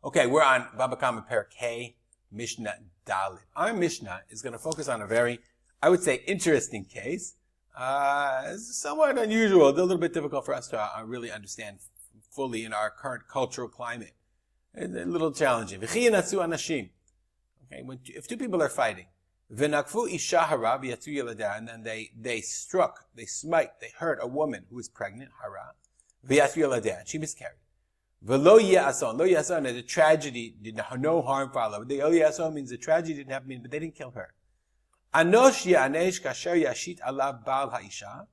Okay, we're on Baba Kama Perkei Mishnah Dalit. Our Mishnah is going to focus on a very, I would say, interesting case. Somewhat unusual, a little bit difficult for us to really understand fully in our current cultural climate. It's a little challenging. Okay, if two people are fighting, and then they struck, they smite, they hurt a woman who is pregnant, hara, and she miscarried. Lo yason is a tragedy, no harm followed. The lo yason means the tragedy didn't happen, but they didn't kill her. Anosh yanesh kasher yashit alav bal haisha,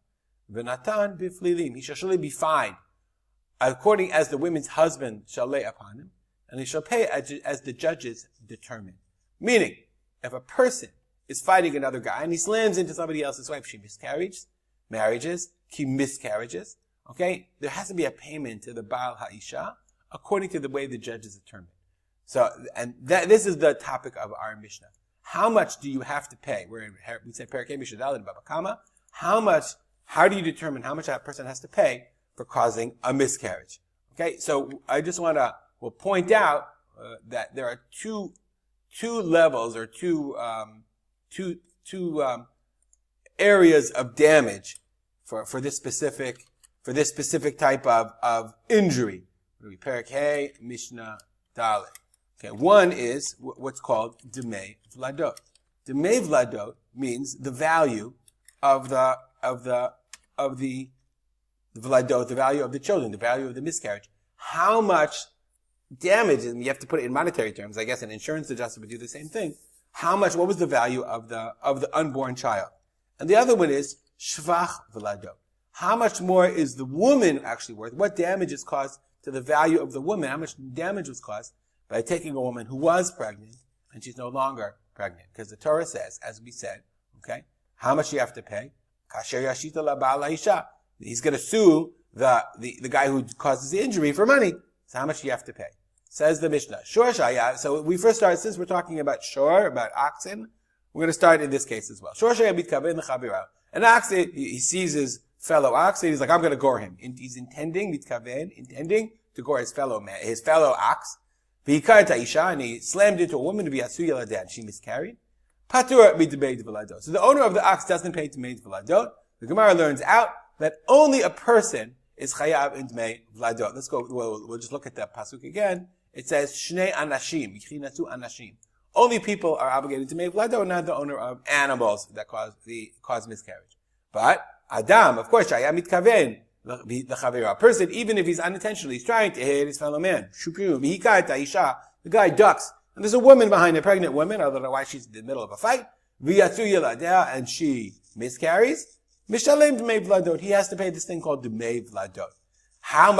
v'natan b'flilim. He shall surely be fined, according as the woman's husband shall lay upon him, and he shall pay as the judges determine. Meaning, if a person is fighting another guy and he slams into somebody else's wife, she miscarriages, okay, there has to be a payment to the Baal Ha'isha according to the way the judges determine. So, and this is the topic of our Mishnah. How much do you have to pay? We said Perkei Mishnah Dalet in Baba Kama. How do you determine how much that person has to pay for causing a miscarriage? Okay, so I just we'll point out that there are two levels or two areas of damage for this specific type of injury. Perkei Mishnah Dalet. Okay, one is what's called Demei Vladot. Demei Vladot means the value of the Vladot, the value of the children, the value of the miscarriage. How much damage, and you have to put it in monetary terms, I guess an insurance adjuster would do the same thing. What was the value of the unborn child? And the other one is Shvach Vladot. How much more is the woman actually worth? What damage is caused to the value of the woman? How much damage was caused by taking a woman who was pregnant and she's no longer pregnant? Because the Torah says, as we said, okay, how much you have to pay? Kasher yashita la ba'al ha'isha. He's going to sue the guy who causes the injury for money. So how much do you have to pay? Says the Mishnah. Shor shaya. So we first start, since we're talking about shor, about oxen, we're going to start in this case as well. Shor shaya mitkaven l'chavira. An ox, he sees his fellow ox, and he's like, I'm going to gore him. He's intending to gore his fellow ox. V'hikar ta'isha, and he slammed into a woman to be asu yaladah, and she miscarried. Patur midbei v'ladot. So the owner of the ox doesn't pay dmei v'ladot. The Gemara learns out that only a person is chayav in dmei v'ladot. Let's go, we'll just look at that pasuk again. It says, Shnei anashim, yichinatu anashim. Only people are obligated to dmei v'ladot, not the owner of animals that cause miscarriage. But Adam, of course, shaya mitkaven, a person, even if he's unintentionally, he's trying to hit his fellow man. The guy ducks, and there's a woman behind, a pregnant woman, I don't know why she's in the middle of a fight, and she miscarries. Mishalem Dmei Vladot. He has to pay this thing called Dmei Vladot. How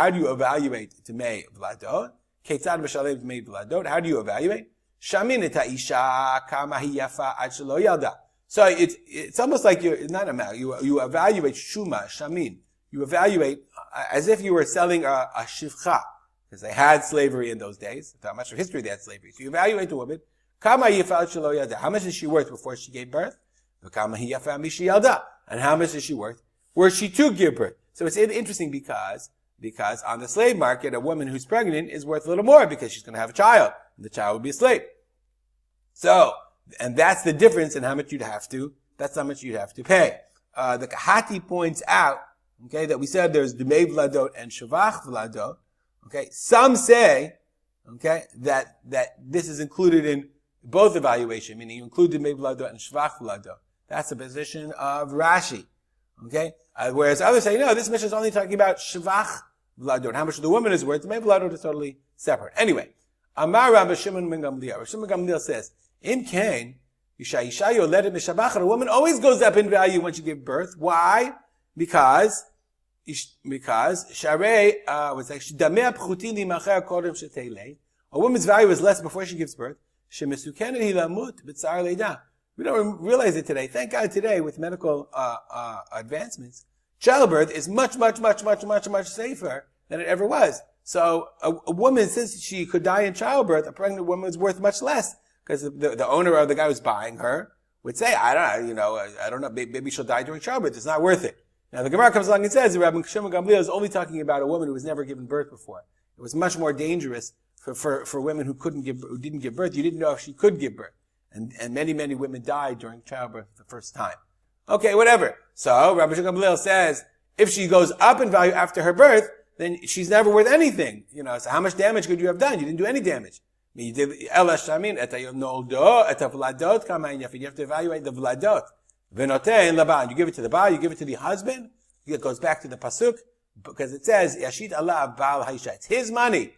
do you evaluate Dmei Vladot? Ketzad Mishalem Dmei Vladot. How do you evaluate? Shamin et ha'isha kama hi yafa ad shelo yalda. So it's almost like you evaluate Shuma, Shamin. You evaluate as if you were selling a shivcha, because they had slavery in those days. Not much of history they had slavery. So you evaluate the woman. Kama yafa ad shelo yalda. How much is she worth before she gave birth? Kama yafa mishi yalda. And how much is she worth were she to give birth? So it's interesting because on the slave market, a woman who's pregnant is worth a little more because she's going to have a child, and the child will be a slave. So, and that's the difference in how much you'd have to pay. The Kahati points out, okay, that we said there's Dmei Vladot and Shavach Vladot. Okay, some say, okay, that this is included in both evaluation, meaning you include Dmei Vladot and Shavach Vladot. That's the position of Rashi. Okay? Whereas others say, no, this Mishnah is only talking about Shavach Vladot. How much the woman is worth. Dmei Vladot is totally separate. Anyway, Amar Rabbi Shimon ben Gamliel. Rabbi Shimon ben Gamliel says, Im Kain, Isha yoledet mishabachar. A woman always goes up in value when she gives birth. Why? Because Sharei, a woman's value is less before she gives birth. Shemesukenet hi lamut b'tzar leida. We don't realize it today. Thank God today, with medical advancements, childbirth is much safer than it ever was. So a woman, since she could die in childbirth, a pregnant woman is worth much less, because the owner of the guy who's buying her would say, I don't know, maybe she'll die during childbirth. It's not worth it. Now the Gemara comes along and says, Rabbi Shimon Gamliel is only talking about a woman who was never given birth before. It was much more dangerous for women who didn't give birth, you didn't know if she could give birth. And many, many women died during childbirth the first time. Okay, whatever. So, Rabbi Shimon Gamliel says, if she goes up in value after her birth, then she's never worth anything. So how much damage could you have done? You didn't do any damage. You have to evaluate the vladot. You give it to the baal, you give it to the husband. It goes back to the pasuk, because it says, Yashit Allah Baal Haisha. It's his money.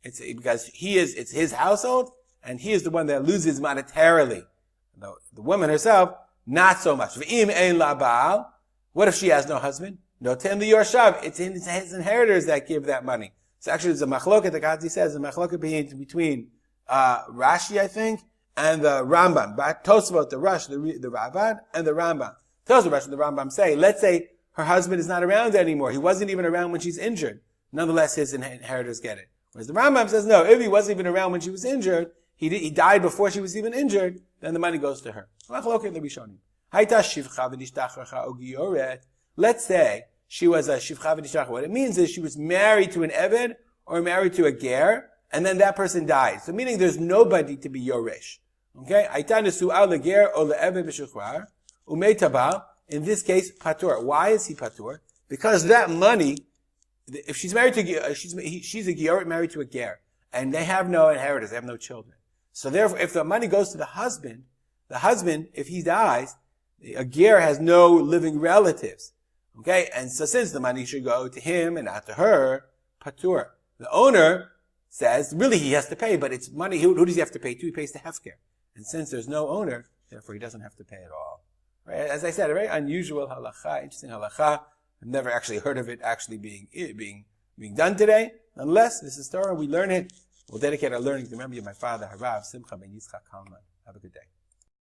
It's his household, and he is the one that loses monetarily. The woman herself, not so much. V'im ein la Baal. What if she has no husband? No ten liyorshav. It's his inheritors that give that money. So actually, there's a machloket. The Qazi says a machloket between Rashi, I think, and the Rambam. But Tosfot, the Rush, the Ravad, and the Rambam. Tosfot, Rush, and the Rambam say, let's say her husband is not around anymore. He wasn't even around when she's injured. Nonetheless, his inheritors get it. Whereas the Rambam says, no, if he wasn't even around when she was injured, he died before she was even injured, then the money goes to her. Let's say she was a shivcha v'nishtach. What it means is she was married to an eved or married to a ger, and then that person died. So meaning there's nobody to be yoresh. Okay? In this case, patur. Why is he patur? Because that money, if she's married to she's a ger married to a ger, and they have no inheritors, they have no children. So therefore, if the money goes to the husband, if he dies, a ger has no living relatives. Okay? And so since the money should go to him and not to her, patur. The owner says, really he has to pay, but it's money, who does he have to pay to? He pays to hefker. And since there's no owner, therefore he doesn't have to pay at all. Right? As I said, a very unusual halacha, interesting halacha. I've never actually heard of it actually being done today. Nonetheless, this is Torah, we learn it. We'll dedicate our learning to the memory of my father, Harav Simcha ben Yitzchak Kalman. Have a good day.